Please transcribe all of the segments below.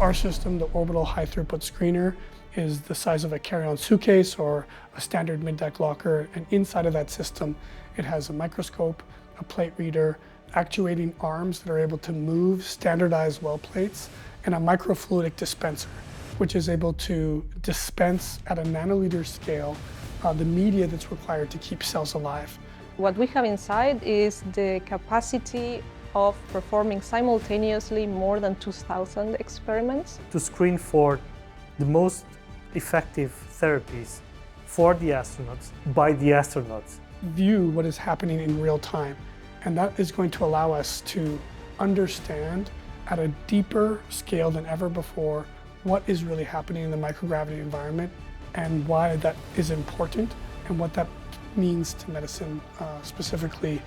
Our system, the Orbital High-Throughput Screener, is the size of a carry-on suitcase or a standard mid-deck locker, and inside of that system it has a microscope, a plate reader, actuating arms that are able to move standardized well plates, and a microfluidic dispenser, which is able to dispense at a nanoliter scale the media that's required to keep cells alive. What we have inside is the capacity of performing simultaneously more than 2,000 experiments. To screen for the most effective therapies for the astronauts by the astronauts. View what is happening in real time, and that is going to allow us to understand at a deeper scale than ever before what is really happening in the microgravity environment and why that is important and what that means to medicine, specifically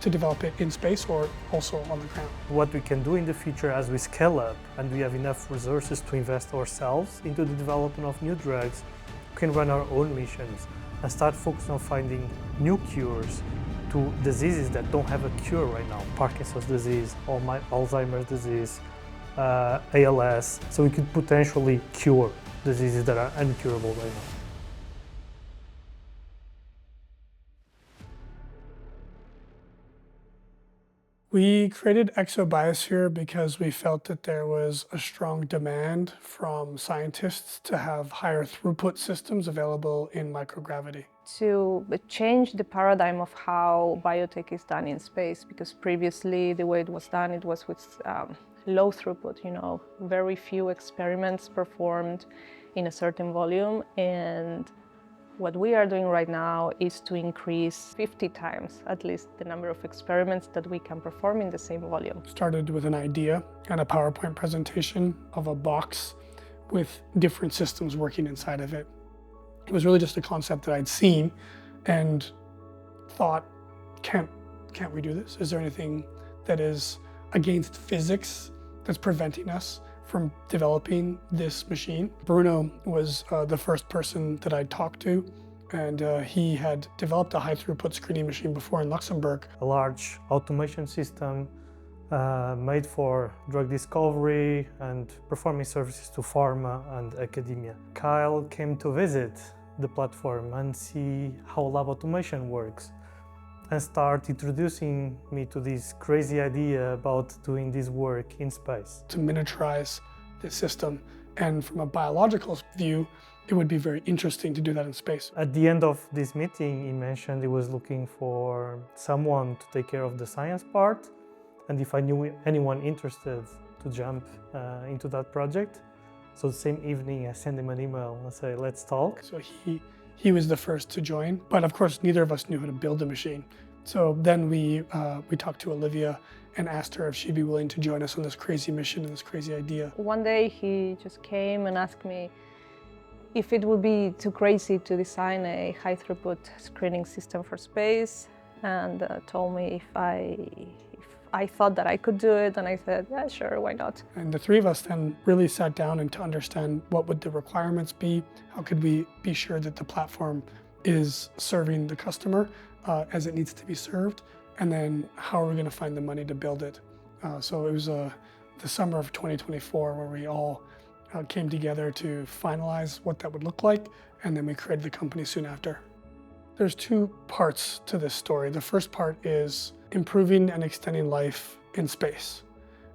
to develop it in space or also on the ground. What we can do in the future as we scale up and we have enough resources to invest ourselves into the development of new drugs, we can run our own missions and start focusing on finding new cures to diseases that don't have a cure right now. Parkinson's disease, Alzheimer's disease, ALS. So we could potentially cure diseases that are incurable right now. We created Exobiosphere because we felt that there was a strong demand from scientists to have higher throughput systems available in microgravity. To change the paradigm of how biotech is done in space, because previously the way it was done, it was with low throughput, very few experiments performed in a certain volume. And what we are doing right now is to increase 50 times, at least, the number of experiments that we can perform in the same volume. Started with an idea and a PowerPoint presentation of a box with different systems working inside of it. It was really just a concept that I'd seen and thought, can't we do this? Is there anything that is against physics that's preventing us from developing this machine? Bruno was the first person that I talked to, and he had developed a high-throughput screening machine before in Luxembourg. A large automation system made for drug discovery and performing services to pharma and academia. Kyle came to visit the platform and see how lab automation works and start introducing me to this crazy idea about doing this work in space. To miniaturize the system, and from a biological view, it would be very interesting to do that in space. At the end of this meeting, he mentioned he was looking for someone to take care of the science part, and if I knew anyone interested to jump into that project. So the same evening, I sent him an email and said, let's talk. So he was the first to join, but of course, neither of us knew how to build a machine. So then we talked to Olivia and asked her if she'd be willing to join us on this crazy mission and this crazy idea. One day he just came and asked me if it would be too crazy to design a high-throughput screening system for space, and told me if I thought that I could do it, and I said, yeah, sure, why not? And the three of us then really sat down and to understand what would the requirements be, how could we be sure that the platform is serving the customer as it needs to be served, and then how are we going to find the money to build it. So it was the summer of 2024 where we all came together to finalize what that would look like, and then we created the company soon after. There's two parts to this story. The first part is improving and extending life in space.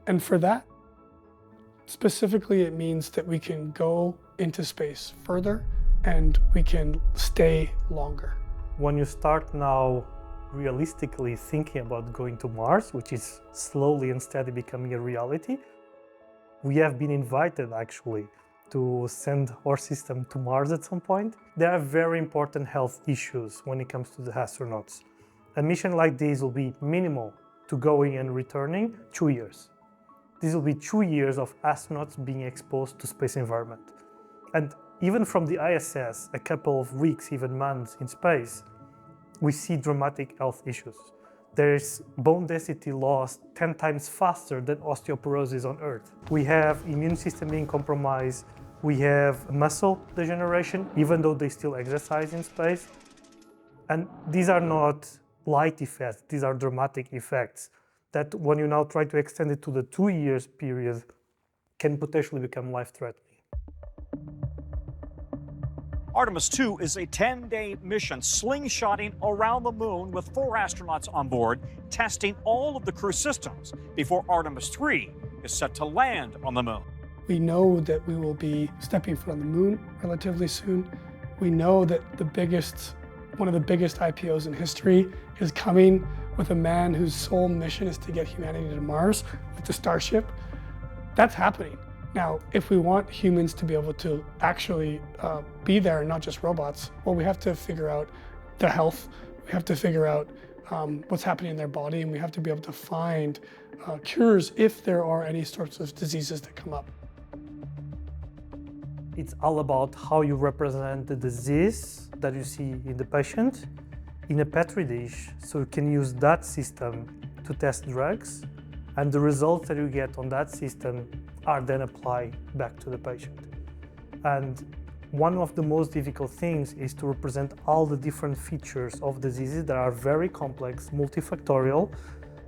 And for that, specifically, it means that we can go into space further and we can stay longer. When you start now realistically thinking about going to Mars, which is slowly and steadily becoming a reality, we have been invited actually to send our system to Mars at some point. There are very important health issues when it comes to the astronauts. A mission like this will be minimal to going and returning 2 years. This will be 2 years of astronauts being exposed to space environment. And even from the ISS, a couple of weeks, even months in space, we see dramatic health issues. There is bone density loss 10 times faster than osteoporosis on Earth. We have immune system being compromised. We have muscle degeneration, even though they still exercise in space. And these are not light effects, these are dramatic effects that when you now try to extend it to the 2 years period, can potentially become life-threatening. Artemis 2 is a 10-day mission slingshotting around the moon with 4 astronauts on board, testing all of the crew systems before Artemis 3 is set to land on the moon. We know that we will be stepping foot on the moon relatively soon. We know that one of the biggest IPOs in history is coming with a man whose sole mission is to get humanity to Mars with the Starship. That's happening. Now, if we want humans to be able to actually be there and not just robots, well, we have to figure out their health. We have to figure out what's happening in their body, and we have to be able to find cures if there are any sorts of diseases that come up. It's all about how you represent the disease that you see in the patient in a petri dish, so you can use that system to test drugs, and the results that you get on that system are then applied back to the patient. And one of the most difficult things is to represent all the different features of diseases that are very complex, multifactorial,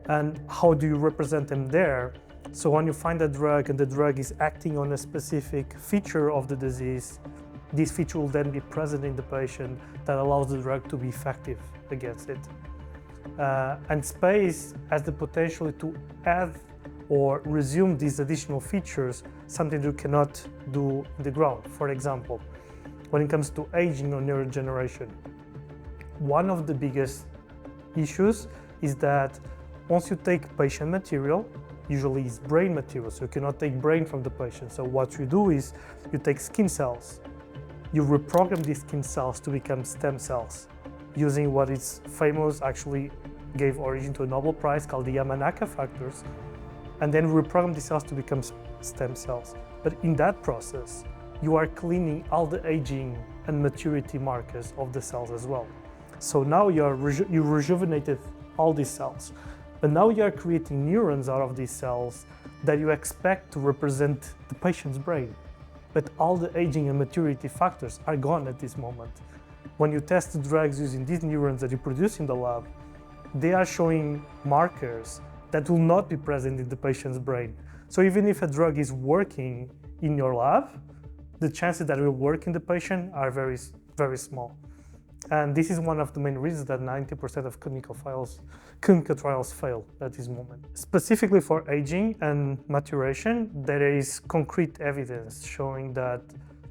and how do you represent them there? So when you find a drug and the drug is acting on a specific feature of the disease, this feature will then be present in the patient that allows the drug to be effective against it. And space has the potential to add or resume these additional features, something you cannot do in the ground. For example, when it comes to aging or neurodegeneration, one of the biggest issues is that once you take patient material, usually it's brain material, so you cannot take brain from the patient. So what you do is you take skin cells, you reprogram these skin cells to become stem cells, using what is famous, actually gave origin to a Nobel Prize called the Yamanaka factors, and then reprogram these cells to become stem cells. But in that process, you are cleaning all the aging and maturity markers of the cells as well. So now you rejuvenated all these cells, but now you are creating neurons out of these cells that you expect to represent the patient's brain. But all the aging and maturity factors are gone at this moment. When you test the drugs using these neurons that you produce in the lab, they are showing markers that will not be present in the patient's brain. So even if a drug is working in your lab, the chances that it will work in the patient are very, very small. And this is one of the main reasons that 90% of clinical trials fail at this moment. Specifically for aging and maturation, there is concrete evidence showing that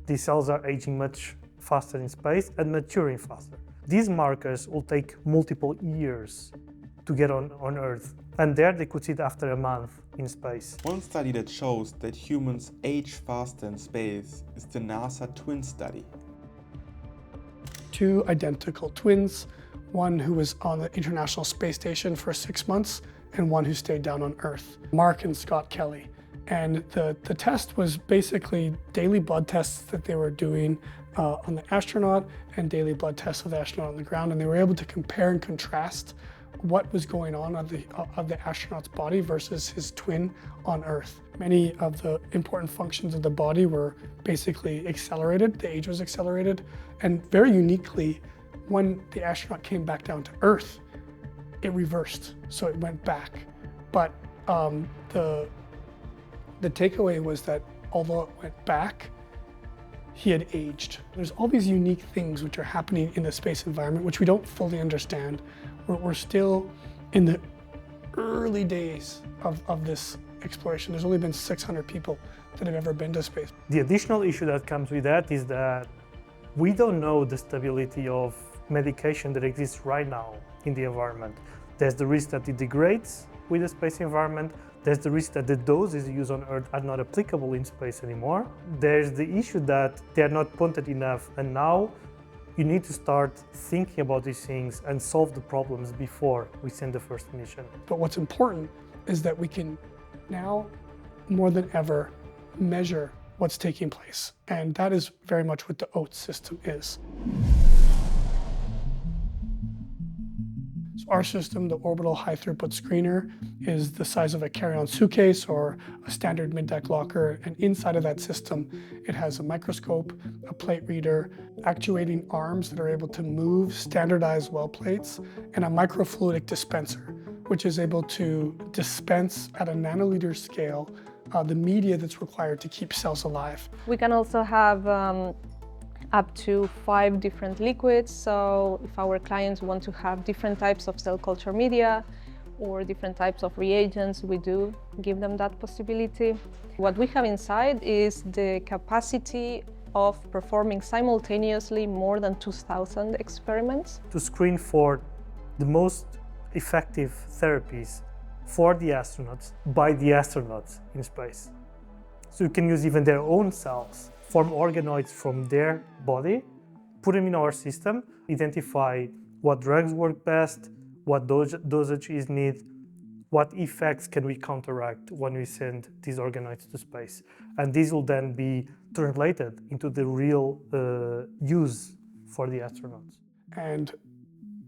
these cells are aging much faster in space and maturing faster. These markers will take multiple years to get on Earth, and there they could see it after a month in space. One study that shows that humans age faster in space is the NASA twin study. 2 identical twins, one who was on the International Space Station for 6 months and one who stayed down on Earth, Mark and Scott Kelly. And the test was basically daily blood tests that they were doing on the astronaut and daily blood tests of the astronaut on the ground, and they were able to compare and contrast what was going on of the astronaut's body versus his twin on Earth. Many of the important functions of the body were basically accelerated, the age was accelerated, and very uniquely, when the astronaut came back down to Earth, it reversed, so it went back. But the takeaway was that although it went back, he had aged. There's all these unique things which are happening in the space environment, which we don't fully understand. We're still in the early days of this exploration. There's only been 600 people that have ever been to space. The additional issue that comes with that is that we don't know the stability of medication that exists right now in the environment. There's the risk that it degrades with the space environment. There's the risk that the doses used on Earth are not applicable in space anymore. There's the issue that they are not potent enough, and now you need to start thinking about these things and solve the problems before we send the first mission. But what's important is that we can now, more than ever, measure what's taking place. And that is very much what the OATS system is. So our system, the Orbital High-Throughput Screener, is the size of a carry-on suitcase or a standard mid-deck locker. And inside of that system, it has a microscope, a plate reader, actuating arms that are able to move standardized well plates, and a microfluidic dispenser, which is able to dispense at a nanoliter scale the media that's required to keep cells alive. We can also have up to 5 different liquids. So if our clients want to have different types of cell culture media or different types of reagents, we do give them that possibility. What we have inside is the capacity of performing simultaneously more than 2,000 experiments. To screen for the most effective therapies for the astronauts by the astronauts in space. So you can use even their own cells, form organoids from their body, put them in our system, identify what drugs work best, what dosage is needed, what effects can we counteract when we send these organoids to space. And these will then be translated into the real use for the astronauts. And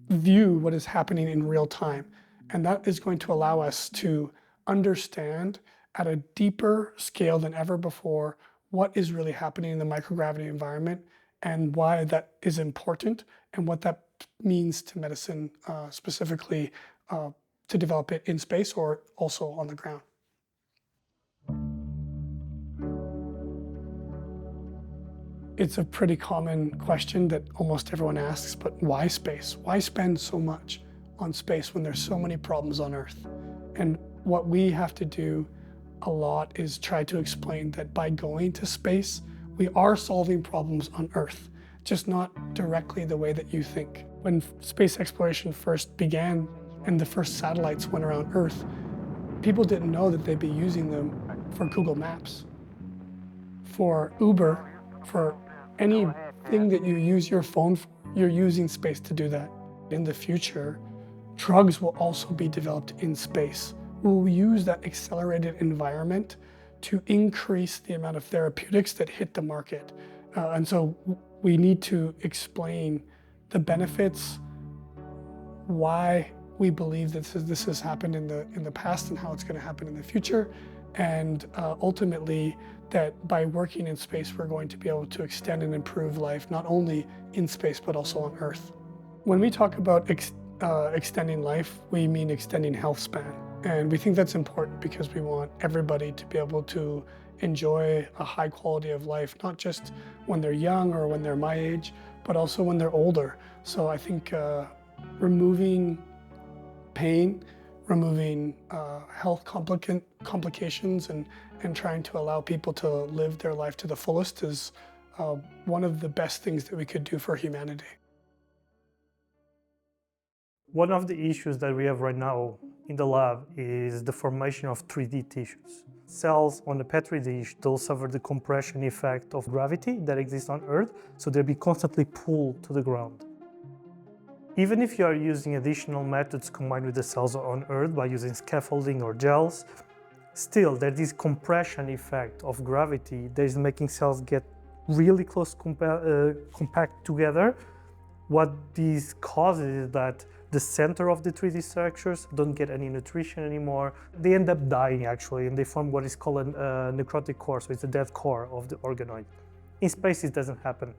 view what is happening in real time. And that is going to allow us to understand at a deeper scale than ever before what is really happening in the microgravity environment and why that is important and what that means to medicine, specifically to develop it in space or also on the ground. It's a pretty common question that almost everyone asks, but why space? Why spend so much on space when there's so many problems on Earth? And what we have to do a lot is try to explain that by going to space, we are solving problems on Earth, just not directly the way that you think. When space exploration first began and the first satellites went around Earth, people didn't know that they'd be using them for Google Maps, for Uber, for anything that you use your phone for. You're using space to do that. In the future, drugs will also be developed in space. We'll use that accelerated environment to increase the amount of therapeutics that hit the market. And so we need to explain the benefits, why we believe that this has happened in the past and how it's going to happen in the future. And ultimately, that by working in space, we're going to be able to extend and improve life, not only in space, but also on Earth. When we talk about extending life, we mean extending health span. And we think that's important because we want everybody to be able to enjoy a high quality of life, not just when they're young or when they're my age, but also when they're older. So I think removing pain, removing health complications and trying to allow people to live their life to the fullest is one of the best things that we could do for humanity. One of the issues that we have right now in the lab is the formation of 3D tissues. Cells on the Petri dish, they'll suffer the compression effect of gravity that exists on Earth, so they'll be constantly pulled to the ground. Even if you are using additional methods combined with the cells on Earth by using scaffolding or gels, still there's this compression effect of gravity that is making cells get really close compact together. What this causes is that the center of the 3D structures don't get any nutrition anymore. They end up dying actually, and they form what is called a necrotic core, so it's a dead core of the organoid. In space it doesn't happen.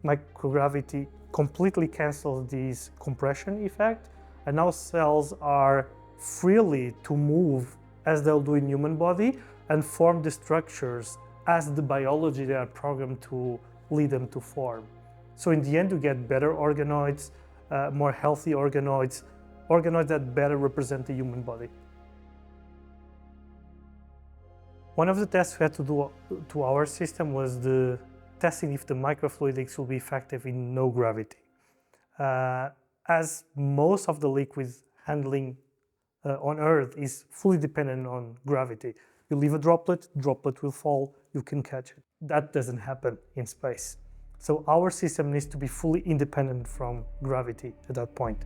Microgravity completely cancels this compression effect, and now cells are freely to move as they'll do in human body and form the structures as the biology they are programmed to lead them to form. So in the end you get better organoids, more healthy organoids that better represent the human body. One of the tests we had to do to our system was the testing if the microfluidics will be effective in no gravity. As most of the liquids handling on Earth is fully dependent on gravity. You leave a droplet will fall, you can catch it. That doesn't happen in space. So our system needs to be fully independent from gravity at that point.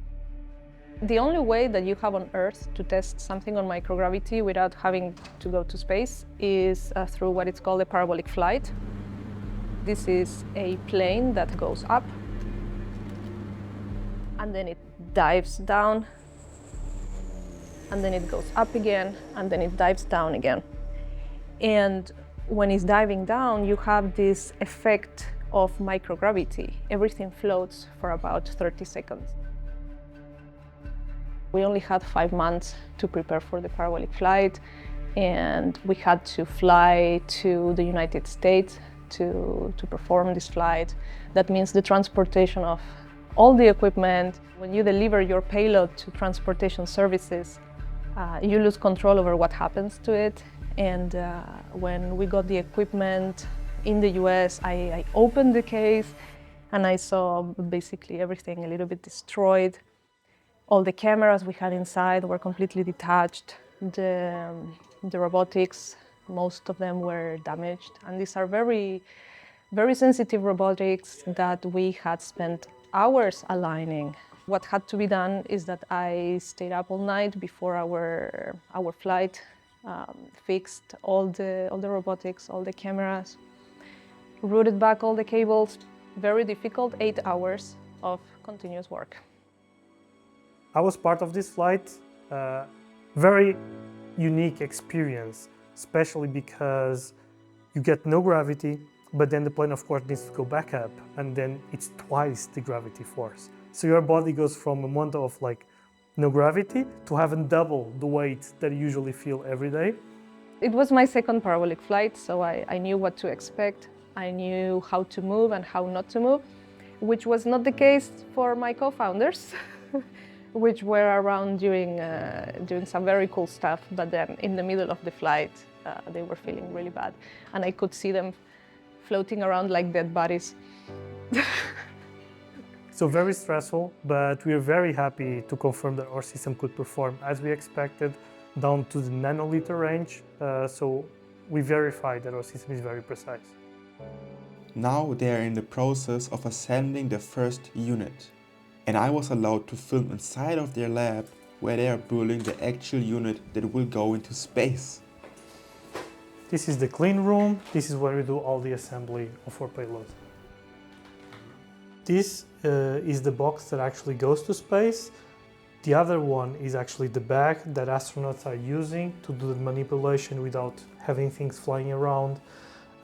The only way that you have on Earth to test something on microgravity without having to go to space is through what is called a parabolic flight. This is a plane that goes up and then it dives down and then it goes up again and then it dives down again. And when it's diving down, you have this effect of microgravity. Everything floats for about 30 seconds. We only had 5 months to prepare for the parabolic flight. and we had to fly to the United States to perform this flight. That means the transportation of all the equipment. When you deliver your payload to transportation services, you lose control over what happens to it. And when we got the equipment in the US, I opened the case and I saw basically everything a little bit destroyed. All the cameras we had inside were completely detached. The robotics, most of them were damaged. And these are very, very sensitive robotics that we had spent hours aligning. What had to be done is that I stayed up all night before our flight, fixed all the robotics, all the cameras, routed back all the cables. Very difficult, 8 hours of continuous work. I was part of this flight, very unique experience, especially because you get no gravity, but then the plane of course needs to go back up, and then it's twice the gravity force. So your body goes from a month of like no gravity to having double the weight that you usually feel every day. It was my second parabolic flight, so I knew what to expect. I knew how to move and how not to move, which was not the case for my co-founders, which were around doing some very cool stuff, but then in the middle of the flight, they were feeling really bad. And I could see them floating around like dead bodies. So very stressful, but we are very happy to confirm that our system could perform as we expected, down to the nanoliter range. So we verified that our system is very precise. Now they are in the process of assembling the first unit, and I was allowed to film inside of their lab where they are building the actual unit that will go into space. This is the clean room. This is where we do all the assembly of our payload. This is the box that actually goes to space. The other one is actually the bag that astronauts are using to do the manipulation without having things flying around.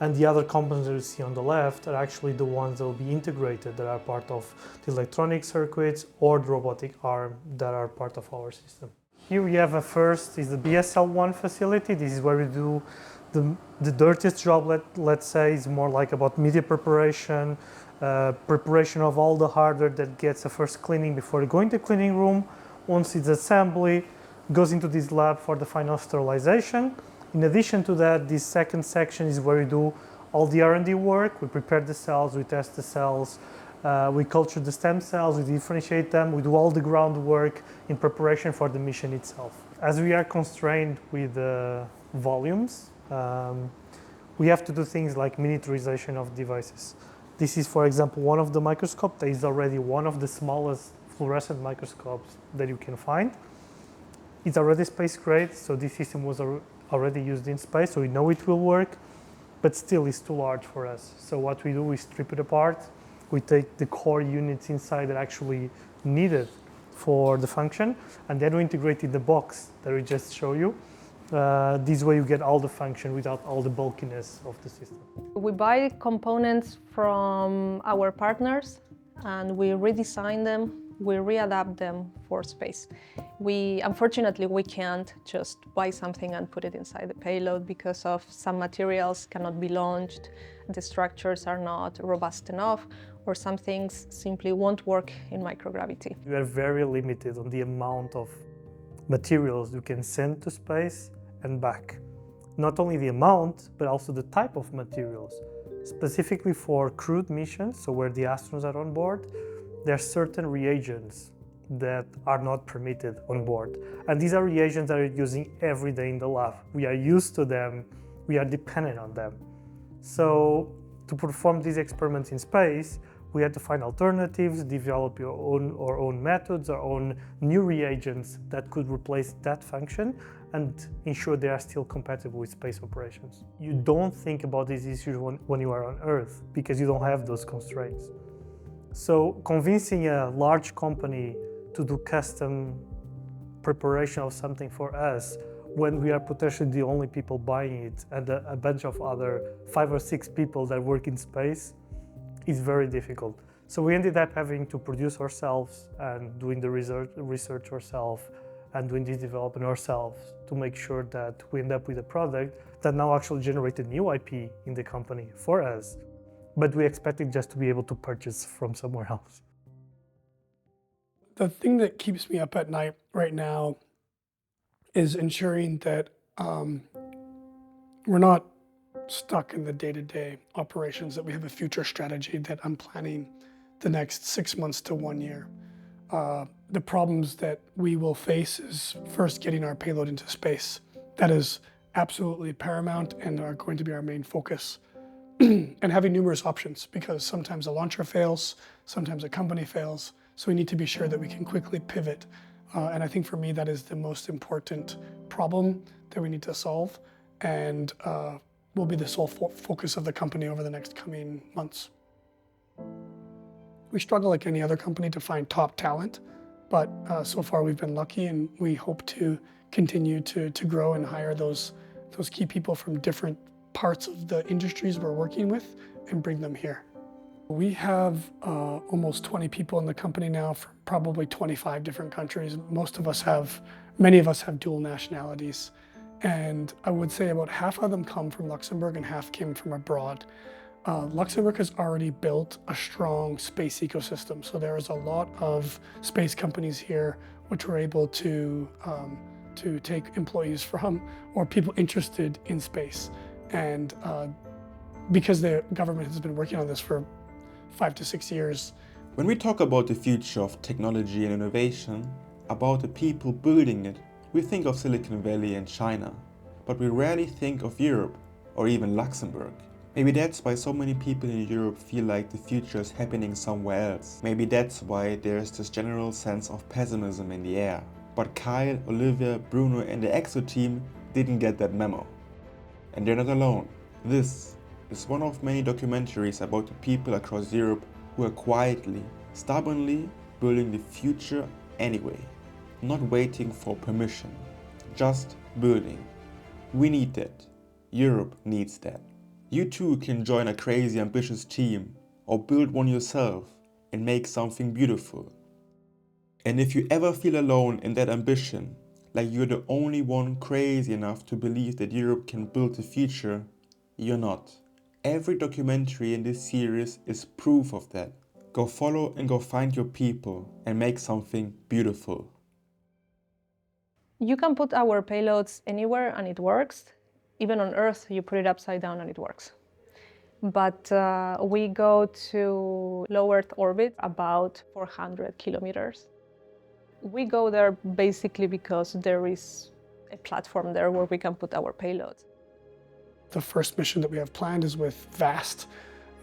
And the other components that you see on the left are actually the ones that will be integrated, that are part of the electronic circuits or the robotic arm that are part of our system. Here we have first is the BSL-1 facility. This is where we do the dirtiest job, let's say, is more like about media preparation, preparation of all the hardware that gets a first cleaning before going to cleaning room. Once it's assembly, goes into this lab for the final sterilization. In addition to that, this second section is where we do all the R&D work. We prepare the cells, we test the cells, we culture the stem cells, we differentiate them, we do all the groundwork in preparation for the mission itself. As we are constrained with volumes, we have to do things like miniaturization of devices. This is, for example, one of the microscopes that is already one of the smallest fluorescent microscopes that you can find. It's already space grade, so this system was already used in space, so we know it will work, but still it's too large for us. So what we do is strip it apart. We take the core units inside that actually needed for the function, and then we integrate in the box that we just show you. This way you get all the function without all the bulkiness of the system. We buy components from our partners and we redesign them, we readapt them for space. Unfortunately, we can't just buy something and put it inside the payload because of some materials cannot be launched, the structures are not robust enough, or some things simply won't work in microgravity. We are very limited on the amount of materials you can send to space and back. Not only the amount, but also the type of materials. Specifically for crewed missions, so where the astronauts are on board, there are certain reagents that are not permitted on board. And these are reagents that we're using every day in the lab. We are used to them, we are dependent on them. So to perform these experiments in space, we had to find alternatives, develop our own methods, our own new reagents that could replace that function and ensure they are still compatible with space operations. You don't think about these issues when you are on Earth because you don't have those constraints. So convincing a large company to do custom preparation of something for us when we are potentially the only people buying it and a bunch of other 5 or 6 people that work in space is very difficult. So we ended up having to produce ourselves and doing the research ourselves, and doing this development ourselves to make sure that we end up with a product that now actually generated new IP in the company for us, but we expected just to be able to purchase from somewhere else. The thing that keeps me up at night right now is ensuring that we're not stuck in the day-to-day operations, that we have a future strategy that I'm planning the next 6 months to 1 year. The problems that we will face is first getting our payload into space. That is absolutely paramount and are going to be our main focus. And having numerous options, because sometimes a launcher fails, sometimes a company fails, so we need to be sure that we can quickly pivot. And I think for me that is the most important problem that we need to solve, and will be the sole focus of the company over the next coming months. We struggle like any other company to find top talent, but so far we've been lucky, and we hope to continue to grow and hire those key people from different parts of the industries we're working with and bring them here. We have almost 20 people in the company now from probably 25 different countries. Many of us have dual nationalities. And I would say about half of them come from Luxembourg and half came from abroad. Luxembourg has already built a strong space ecosystem. So there is a lot of space companies here which we're able to take employees from, or people interested in space. And because the government has been working on this for 5 to 6 years. When we talk about the future of technology and innovation, about the people building it, we think of Silicon Valley and China, but we rarely think of Europe or even Luxembourg. Maybe that's why so many people in Europe feel like the future is happening somewhere else. Maybe that's why there's this general sense of pessimism in the air. But Kyle, Olivia, Bruno and the Exo team didn't get that memo. And they're not alone. This is one of many documentaries about the people across Europe who are quietly, stubbornly building the future anyway. Not waiting for permission, just building. We need that. Europe needs that. You too can join a crazy ambitious team or build one yourself and make something beautiful. And if you ever feel alone in that ambition, like you're the only one crazy enough to believe that Europe can build the future, you're not. Every documentary in this series is proof of that. Go follow and go find your people and make something beautiful. You can put our payloads anywhere and it works. Even on Earth, you put it upside down and it works. But we go to low Earth orbit, about 400 kilometers. We go there basically because there is a platform there where we can put our payloads. The first mission that we have planned is with VAST.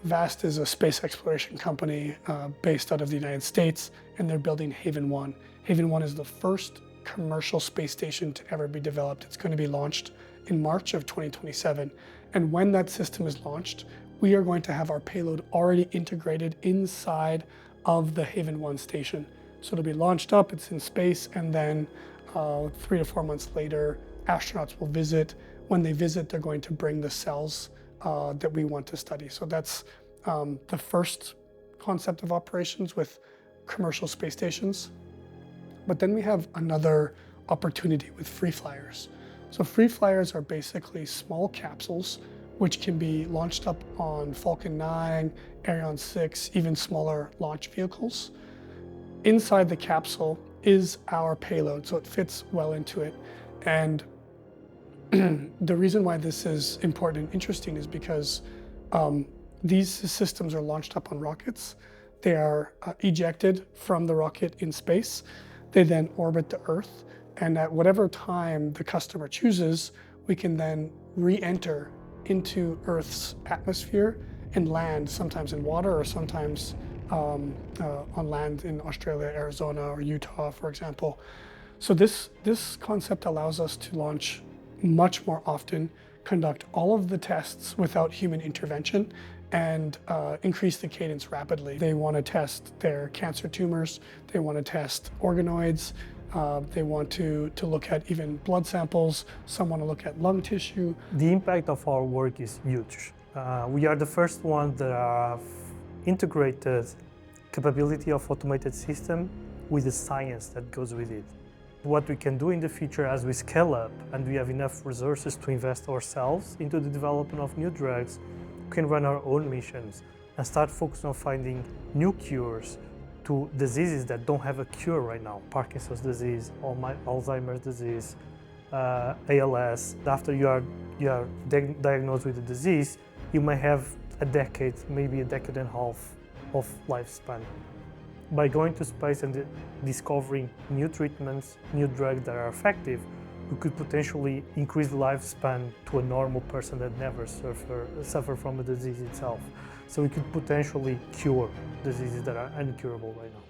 VAST is a space exploration company based out of the United States, and they're building Haven 1. Haven 1 is the first commercial space station to ever be developed. It's going to be launched in March of 2027. And when that system is launched, we are going to have our payload already integrated inside of the Haven 1 station. So it'll be launched up, it's in space, and then 3 to 4 months later, astronauts will visit. When they visit, they're going to bring the cells that we want to study. So that's the first concept of operations with commercial space stations. But then we have another opportunity with free flyers. So free flyers are basically small capsules which can be launched up on Falcon 9, Ariane 6, even smaller launch vehicles. Inside the capsule is our payload, so it fits well into it. And the reason why this is important and interesting is because these systems are launched up on rockets. They are ejected from the rocket in space. They then orbit the Earth, and at whatever time the customer chooses, we can then re-enter into Earth's atmosphere and land, sometimes in water or sometimes on land in Australia, Arizona, or Utah, for example. So this concept allows us to launch much more often, conduct all of the tests without human intervention, and increase the cadence rapidly. They want to test their cancer tumors, they want to test organoids, they want to look at even blood samples, some want to look at lung tissue. The impact of our work is huge. We are the first ones that have integrated capability of automated system with the science that goes with it. What we can do in the future as we scale up and we have enough resources to invest ourselves into the development of new drugs, we can run our own missions and start focusing on finding new cures to diseases that don't have a cure right now. Parkinson's disease, Alzheimer's disease, ALS. After you are diagnosed with the disease, you may have a decade, maybe a decade and a half of lifespan. By going to space and discovering new treatments, new drugs that are effective, we could potentially increase the lifespan to a normal person that never suffer from the disease itself. So we could potentially cure diseases that are incurable right now.